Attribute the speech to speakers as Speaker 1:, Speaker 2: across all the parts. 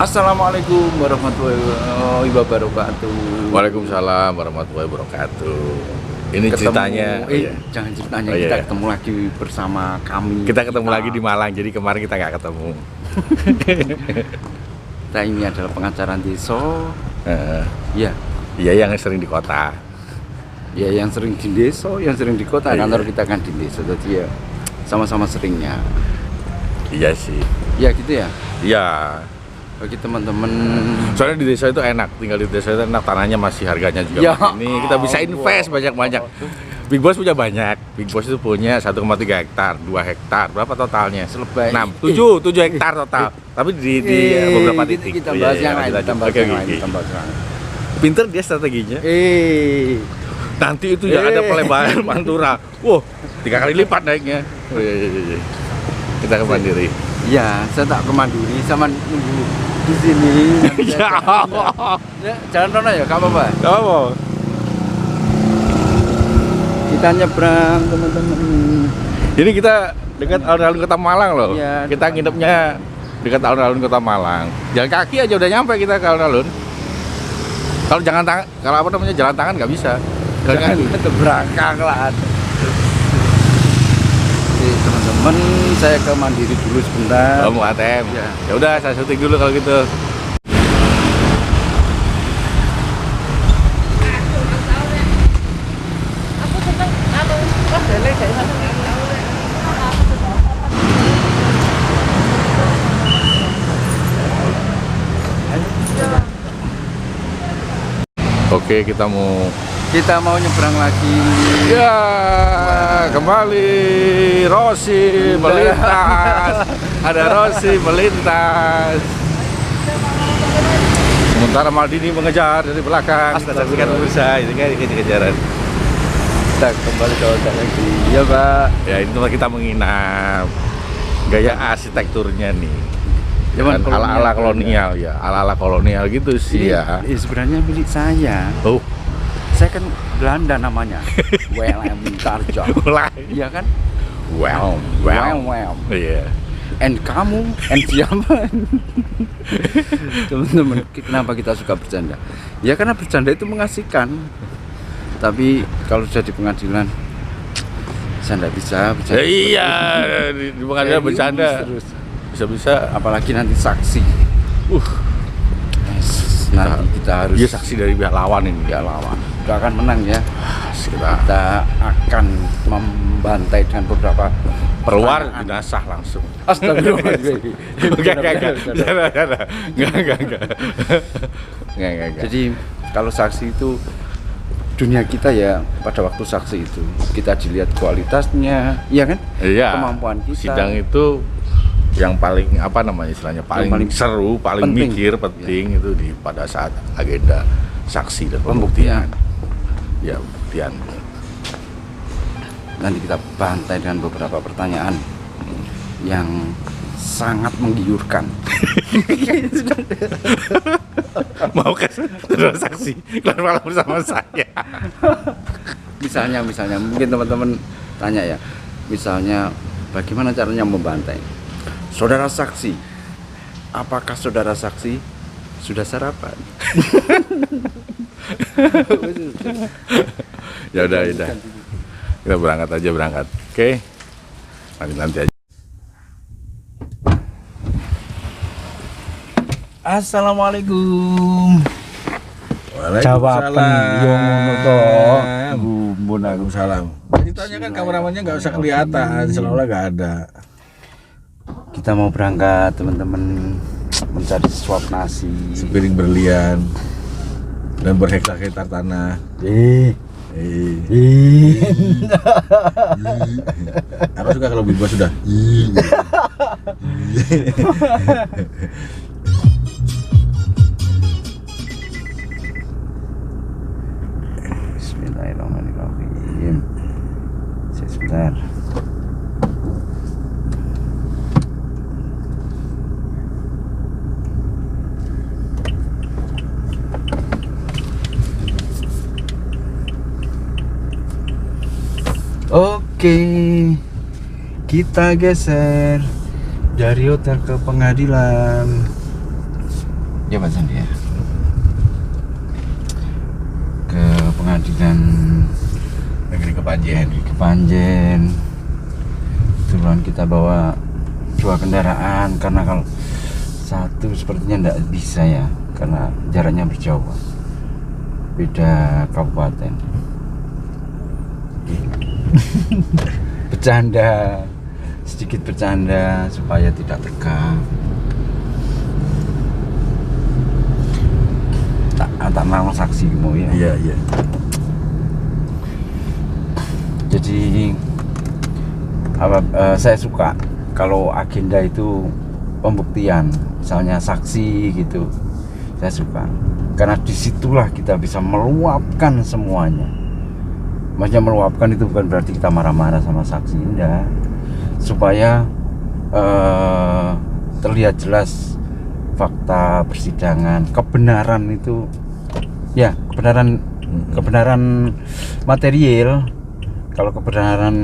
Speaker 1: Assalamualaikum warahmatullahi wabarakatuh.
Speaker 2: Waalaikumsalam warahmatullahi wabarakatuh. Ini ceritanya,
Speaker 1: jangan ceritanya,
Speaker 2: Oh, iya,
Speaker 1: kita
Speaker 2: iya.
Speaker 1: ketemu lagi bersama kami.
Speaker 2: kita ketemu lagi di Malang. Jadi kemarin kita nggak ketemu.
Speaker 1: Kita ini adalah pengacara desa.
Speaker 2: Heeh.
Speaker 1: Ya,
Speaker 2: Iya, yang sering di kota.
Speaker 1: ya yang sering di desa, yang sering di kota.
Speaker 2: Iya.
Speaker 1: Kantor kita kan di desa, jadi ya sama-sama seringnya.
Speaker 2: Iya sih.
Speaker 1: Ya gitu ya.
Speaker 2: Iya.
Speaker 1: Bagi teman-teman.
Speaker 2: Soalnya di desa itu enak, tinggal di desa itu enak, tanahnya masih harganya juga
Speaker 1: Ya
Speaker 2: ini kita bisa invest banyak-banyak. Big Boss punya banyak. Big Boss itu punya 1,3 hektar, 2 hektar. Berapa totalnya?
Speaker 1: Selebay.
Speaker 2: 7 hektar total. Tapi di beberapa titik.
Speaker 1: Kita
Speaker 2: Oh, iya,
Speaker 1: bahas
Speaker 2: iya,
Speaker 1: yang lain,
Speaker 2: lanjut,
Speaker 1: kita bahas
Speaker 2: oke,
Speaker 1: yang
Speaker 2: oke,
Speaker 1: lain,
Speaker 2: oke.
Speaker 1: kita bahas yang lain.
Speaker 2: Pinter dia strateginya. Nanti itu ya ada pelebaran Pantura. Wow, 3 kali lipat naiknya. Oh, iya. Kita ke Mandiri.
Speaker 1: Ya, saya tak ke Mandiri sama nunggu di sini.
Speaker 2: Ya Allah.
Speaker 1: Ya, jalan rono ya, gak apa-apa.
Speaker 2: Kamu?
Speaker 1: Kita nyebrang, teman-teman.
Speaker 2: Ini kita dekat alun-alun Kota Malang loh.
Speaker 1: Iya,
Speaker 2: Kita nginepnya dekat alun-alun Kota Malang. Jalan kaki aja udah nyampe kita ke alun-alun. Kalau jalan tangan nggak bisa. Jalan
Speaker 1: Jangan
Speaker 2: kaki.
Speaker 1: terbelakang lah. Oke, teman-teman, saya ke Mandiri dulu sebentar.
Speaker 2: Oh, mau ATM.
Speaker 1: Ya.
Speaker 2: Ya udah, saya syuting dulu kalau gitu. Oke, kita mau
Speaker 1: nyebrang lagi.
Speaker 2: ya kembali Rossi melintas. Ada Rossi melintas. Sementara Maldini mengejar dari belakang. Kita saksikan pemirsa, ini kan kejar-kejaran.
Speaker 1: Kita kembali ke hotel lagi. Ya, Pak.
Speaker 2: Ya, ini tempat kita menginap. Gaya arsitekturnya nih.
Speaker 1: Zaman
Speaker 2: Kan ala-ala kolonial ya, ala-ala kolonial gitu sih ya.
Speaker 1: Ini sebenarnya milik saya.
Speaker 2: Oh,
Speaker 1: Saya kan Belanda namanya. WLM Tarjo.
Speaker 2: mulai.
Speaker 1: Iya kan?
Speaker 2: Well. Iya.
Speaker 1: And kamu, and siapa? Teman-teman, kenapa kita suka bercanda? Ya karena bercanda itu mengasihkan. Tapi kalau sudah di pengadilan, saya tidak bisa bercanda.
Speaker 2: Iya, di pengadilan
Speaker 1: Serius
Speaker 2: bercanda.
Speaker 1: terus.
Speaker 2: Bisa-bisa
Speaker 1: Apalagi nanti saksi. Nanti kita harus
Speaker 2: dia saksi dari pihak lawan ini.
Speaker 1: ya lawan. Kita akan menang ya.
Speaker 2: Kita
Speaker 1: Kita akan membantai dengan beberapa
Speaker 2: keluar
Speaker 1: pertanyaan.
Speaker 2: jenazah langsung.
Speaker 1: Astagfirullahaladzim.
Speaker 2: Enggak.
Speaker 1: Jadi kalau saksi itu dunia kita ya, pada waktu saksi itu kita dilihat kualitasnya, iya kan?
Speaker 2: Iya.
Speaker 1: Kemampuan kita.
Speaker 2: Sidang itu yang paling istilahnya paling
Speaker 1: paling
Speaker 2: seru, paling
Speaker 1: penting.
Speaker 2: mikir, penting itu pada saat agenda saksi dan
Speaker 1: Pembuktian.
Speaker 2: Ya, pembuktian.
Speaker 1: Nanti kita bantai dengan beberapa pertanyaan yang sangat menggiurkan.
Speaker 2: Mau ke saudara saksi keluar malam bersama saya.
Speaker 1: Misalnya mungkin teman-teman tanya ya, misalnya bagaimana caranya membantai saudara saksi, apakah saudara saksi sudah sarapan?
Speaker 2: Ya udah. Kita berangkat. Oke. Nanti aja.
Speaker 1: Assalamualaikum. Jawaban yo ngono to. Gumun aku.
Speaker 2: Waalaikumsalam. Ceritanya kan kameramannya nggak usah kelihatan, seolah nggak ada.
Speaker 1: Kita mau berangkat teman-teman, mencari sesuap nasi.
Speaker 2: Sepiring berlian dan berhektar-hektar tanah. Aku suka kalau Big Boss sudah.
Speaker 1: Bismillahirrahmanirrahim. Sebentar. Oke, kita geser dari hotel ke pengadilan. Ya Pak Sandi ya. Ke pengadilan
Speaker 2: negeri Kepanjen.
Speaker 1: Kebetulan kita bawa 2 kendaraan karena kalau satu sepertinya tidak bisa ya karena jaraknya berjauh, beda kabupaten. Sedikit bercanda supaya tidak tegang. Tak mau saksi mau ya.
Speaker 2: Iya.
Speaker 1: Jadi saya suka kalau agenda itu pembuktian, misalnya saksi gitu. Saya suka karena disitulah kita bisa meluapkan semuanya. Maksudnya meluapkan itu bukan berarti kita marah-marah sama saksi, enggak. Supaya terlihat jelas fakta persidangan, kebenaran itu ya, kebenaran material. Kalau kebenaran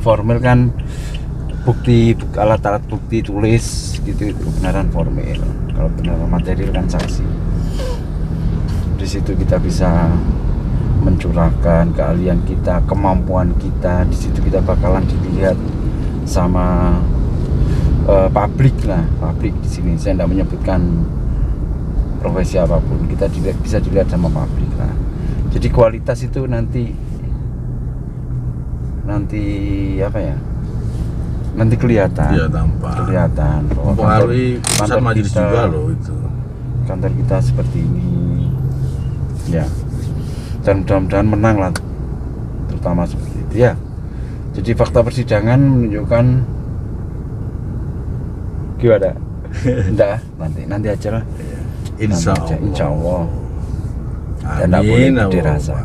Speaker 1: formal kan alat-alat bukti tulis gitu, itu kebenaran formal. Kalau kebenaran material kan saksi. Di situ kita bisa mencurahkan keahlian kita, kemampuan kita. Di situ kita bakalan dilihat sama publik di sini. Saya tidak menyebutkan profesi apapun, kita bisa dilihat sama publik lah. Jadi kualitas itu nanti apa ya? Nanti kelihatan.
Speaker 2: Iya, tampak.
Speaker 1: Kelihatan bahwa
Speaker 2: mempengaruhi putusan majelis juga loh itu.
Speaker 1: Kantor kita seperti ini. Ya. Dan mudah-mudahan menang lah. Terutama seperti itu ya. Jadi fakta persidangan menunjukkan gimana? Enggak, nanti aja lah.
Speaker 2: Insya
Speaker 1: Allah. Dan tidak
Speaker 2: Amin,
Speaker 1: boleh dirasa.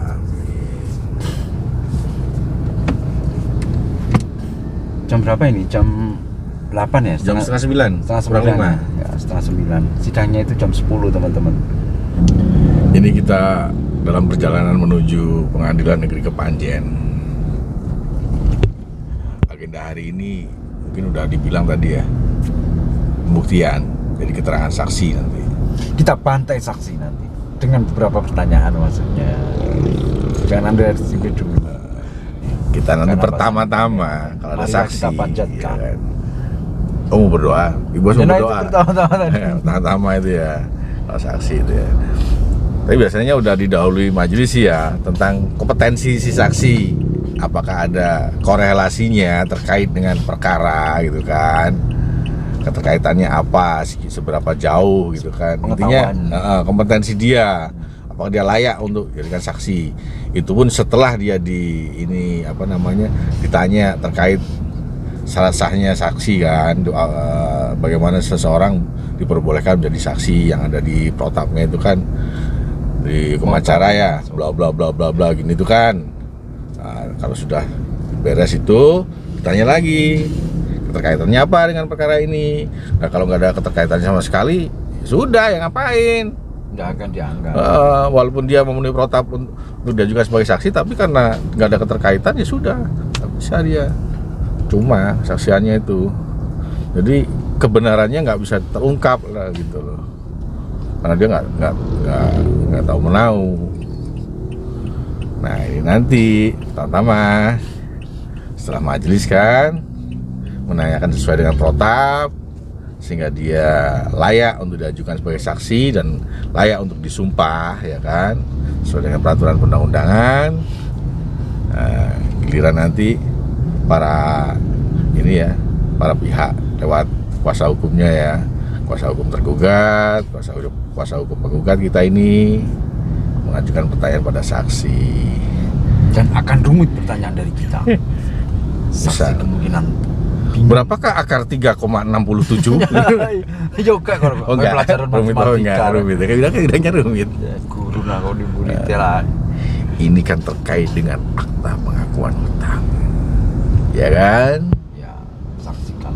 Speaker 1: Jam berapa ini? Jam 8 ya?
Speaker 2: Jam setengah 9.
Speaker 1: Setengah 9 ya, setengah 9. Sidangnya itu jam 10 teman-teman.
Speaker 2: Ini kita dalam perjalanan menuju Pengadilan Negeri Kepanjen. Agenda hari ini mungkin udah dibilang tadi ya, pembuktian, jadi keterangan saksi nanti.
Speaker 1: Kita pantai saksi nanti dengan beberapa pertanyaan, maksudnya jangan underestimate dulu.
Speaker 2: Kita nanti
Speaker 1: Karena
Speaker 2: pertama-tama kalau ada saksi
Speaker 1: kita panjatkan.
Speaker 2: ya kan. Oh, mau berdoa, ibu mau berdoa.
Speaker 1: Pertama-tama tadi.
Speaker 2: Pertama itu ya, kalau saksi itu ya. Tapi biasanya udah didahului majelis ya tentang kompetensi si saksi, apakah ada korelasinya terkait dengan perkara gitu kan, keterkaitannya apa, seberapa jauh gitu kan. Intinya kompetensi dia, apakah dia layak untuk jadikan saksi. Itu pun setelah dia ditanya terkait sah-sahnya saksi kan, bagaimana seseorang diperbolehkan menjadi saksi, yang ada di protapnya itu kan, di hukum acara ya, bla bla bla bla bla gini itu kan. Nah, kalau sudah beres itu ditanya lagi keterkaitannya apa dengan perkara ini. Nah, kalau nggak ada keterkaitannya sama sekali, sudah, ya ngapain?
Speaker 1: Nggak akan dianggap.
Speaker 2: Walaupun dia memenuhi protap untuk dia juga sebagai saksi, tapi karena nggak ada keterkaitan ya sudah, nggak bisa dia. Cuma saksiannya itu, jadi kebenarannya nggak bisa terungkap lah gitu loh, karena dia nggak tahu menau. Nah, ini nanti pertama setelah majelis kan menanyakan sesuai dengan protap, sehingga dia layak untuk diajukan sebagai saksi dan layak untuk disumpah, ya kan, sesuai dengan peraturan perundang-undangan. Nah, giliran nanti para pihak lewat kuasa hukumnya ya, kuasa hukum tergugat, kuasa hukum penggugat kita ini mengajukan pertanyaan pada saksi.
Speaker 1: Dan akan rumit pertanyaan dari kita. Saksi kemungkinan
Speaker 2: berapakah akar 3,67?
Speaker 1: Yoga kalau pelajaran matematika.
Speaker 2: Rumit. Kadang-kadang rumit.
Speaker 1: Guru lah kalau dibully lah.
Speaker 2: Ini kan terkait dengan akta pengakuan hutang, ya kan?
Speaker 1: Ya, saksikan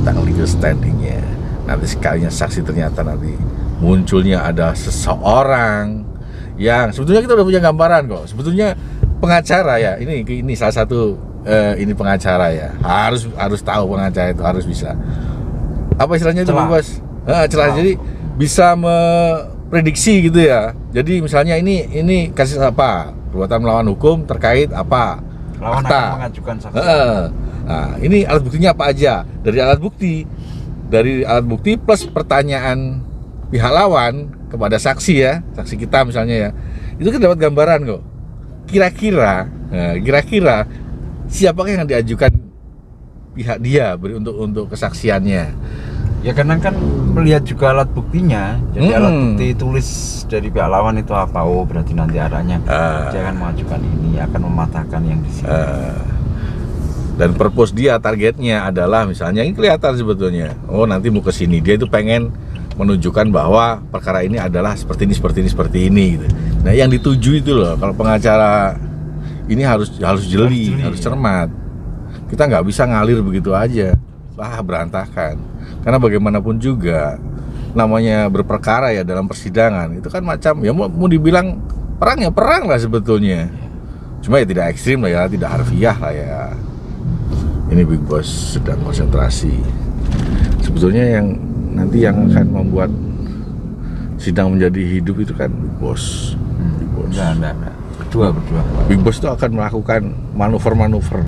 Speaker 2: Tentang legal standingnya. Nanti sekalinya saksi ternyata nanti munculnya ada seseorang yang sebetulnya kita udah punya gambaran kok. Sebetulnya pengacara ya, ini salah satu ini pengacara ya, harus tahu pengacara itu, harus bisa apa istilahnya itu bos, celah. Jadi bisa memprediksi gitu ya. Jadi misalnya ini kasus apa? Perbuatan melawan hukum terkait apa?
Speaker 1: Lawan
Speaker 2: Fakta.
Speaker 1: akan mengajukan saksi.
Speaker 2: Nah, ini alat buktinya apa aja? Dari alat bukti plus pertanyaan pihak lawan kepada saksi ya, saksi kita misalnya ya, itu kan dapat gambaran kok. Kira-kira siapakah yang diajukan pihak dia untuk kesaksiannya?
Speaker 1: Ya karena kan melihat juga alat buktinya. Jadi alat bukti tulis dari pihak lawan itu apa? Oh berarti nanti arahnya dia akan mengajukan ini, akan mematahkan yang di sini.
Speaker 2: Dan purpose dia, targetnya adalah misalnya ini kelihatan sebetulnya. Oh nanti mau ke sini, dia itu pengen menunjukkan bahwa perkara ini adalah seperti ini gitu. Nah yang dituju itu loh, kalau pengacara ini harus jeli, harus cermat. Kita nggak bisa ngalir begitu aja, berantakan. Karena bagaimanapun juga namanya berperkara ya dalam persidangan itu kan macam ya mau dibilang perang ya perang lah sebetulnya. Cuma ya tidak ekstrim lah ya, tidak harfiah lah ya. Ini Big Boss sedang konsentrasi. Sebetulnya yang nanti yang akan membuat sidang menjadi hidup itu kan Big Boss. Big Boss.
Speaker 1: Enggak. Berdua.
Speaker 2: Big Boss itu akan melakukan manuver-manuver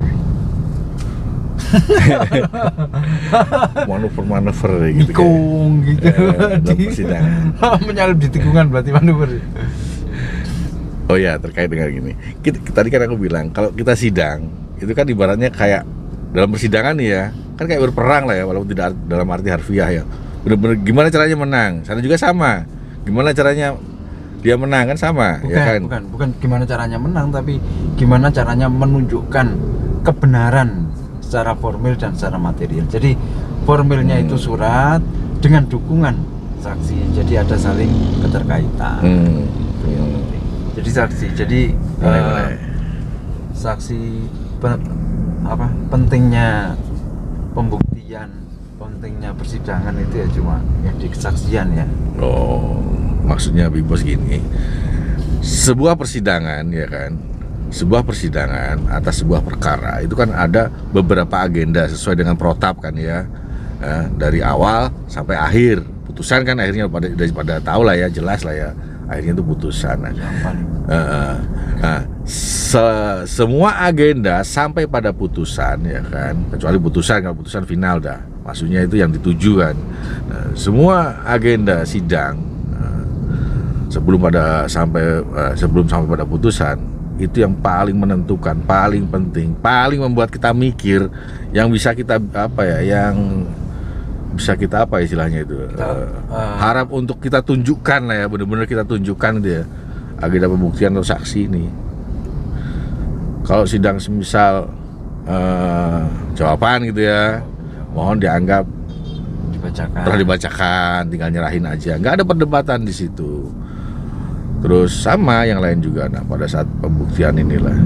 Speaker 2: gitu
Speaker 1: Nikung gitu
Speaker 2: dalam persidangan.
Speaker 1: Menyalip di tikungan berarti manuver.
Speaker 2: Oh ya, terkait dengan gini. Tadi kan aku bilang kalau kita sidang itu kan ibaratnya kayak dalam persidangan nih ya, kan kayak berperang lah ya, walaupun tidak dalam arti harfiah ya. Bener-bener gimana caranya menang. Sana juga sama. Gimana caranya dia menang kan sama, ya kan?
Speaker 1: Bukan gimana caranya menang, tapi gimana caranya menunjukkan kebenaran secara formil dan secara material. Jadi formilnya itu surat dengan dukungan saksi. Jadi ada saling keterkaitan. Itu yang penting. Jadi saksi. Jadi saksi pentingnya pembuktian, pentingnya persidangan itu ya cuma yang di kesaksian ya.
Speaker 2: Oh, maksudnya Big Boss gini. Sebuah persidangan ya kan, sebuah persidangan atas sebuah perkara itu kan ada beberapa agenda sesuai dengan protap kan ya, dari awal sampai akhir putusan kan akhirnya daripada tahu lah ya, jelas lah ya akhirnya itu putusan. Semua agenda sampai pada putusan ya kan, kecuali putusan, kalau putusan final dah, maksudnya itu yang dituju kan. Semua agenda sidang sebelum sampai pada putusan itu yang paling menentukan, paling penting, paling membuat kita mikir, yang bisa kita istilahnya itu harap untuk kita tunjukkan lah ya, benar-benar kita tunjukkan itu ya, agenda pembuktian atau saksi ini. Kalau sidang semisal jawaban gitu ya, mohon dianggap telah dibacakan, tinggal nyerahin aja, nggak ada perdebatan di situ. Terus sama yang lain juga, nah pada saat pembuktian inilah,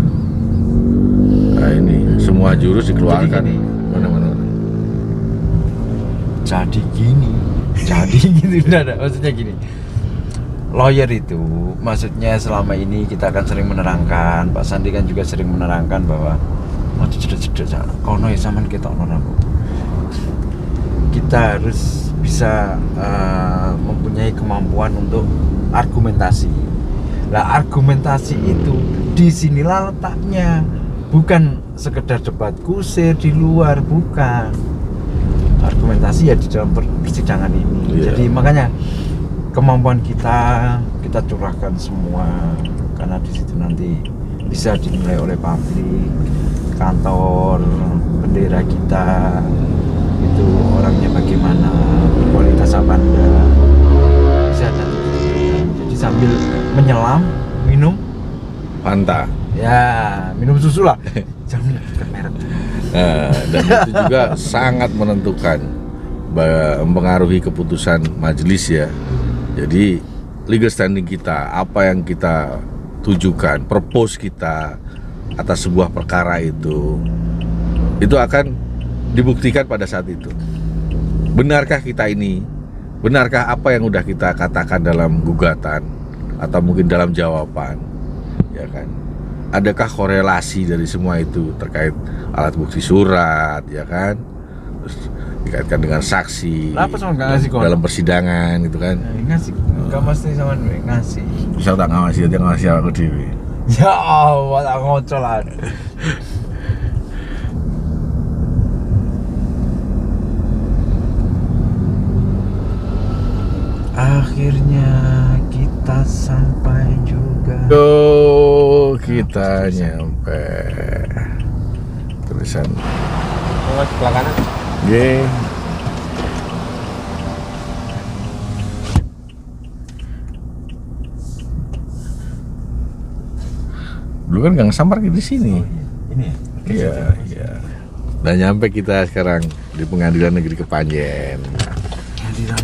Speaker 2: nah ini semua jurus dikeluarkan. Mana-mana.
Speaker 1: Jadi gini, maksudnya gini. Lawyer itu, maksudnya selama ini kita akan sering menerangkan, Pak Sandi kan juga sering menerangkan bahwa mau cedek-cedek kono ya sampean ketok ora. Kita harus bisa mempunyai kemampuan untuk argumentasi. Lah argumentasi itu disinilah letaknya, bukan sekedar debat kusir di luar, bukan. Argumentasi ya di dalam persidangan ini. Jadi makanya kemampuan kita curahkan semua, karena di situ nanti bisa dinilai oleh publik, kantor, bendera kita itu orangnya bagaimana, kualitas apa enggak, bisa nanti. Jadi sambil menyelam minum
Speaker 2: Fanta
Speaker 1: ya, minum susu lah, jangan menyebutkan merek.
Speaker 2: Dan itu juga sangat menentukan, mempengaruhi keputusan majelis ya. Jadi legal standing kita, apa yang kita tujukan, purpose kita atas sebuah perkara itu akan dibuktikan pada saat itu. Benarkah kita ini? Benarkah apa yang udah kita katakan dalam gugatan atau mungkin dalam jawaban? Ya kan? Adakah korelasi dari semua itu terkait alat bukti surat, ya kan? Terus dikaitkan dengan saksi
Speaker 1: Kenapa sama nggak ngasih kon?
Speaker 2: dalam persidangan gitu kan.
Speaker 1: Ngasih, nggak mesti sama ngasih.
Speaker 2: Bisa tak ngawasi aja, ngawasi aku dewi.
Speaker 1: Ya Allah, tak ngocolan. Akhirnya kita sampai juga.
Speaker 2: Kita nyampe. Tulisan
Speaker 3: sebelah kanan.
Speaker 2: G. Dulu kan Gang Sampar di sini.
Speaker 3: Ini ya?
Speaker 2: Iya, iya. Dan nyampe kita sekarang di Pengadilan Negeri Kepanjen.
Speaker 1: Pengadilan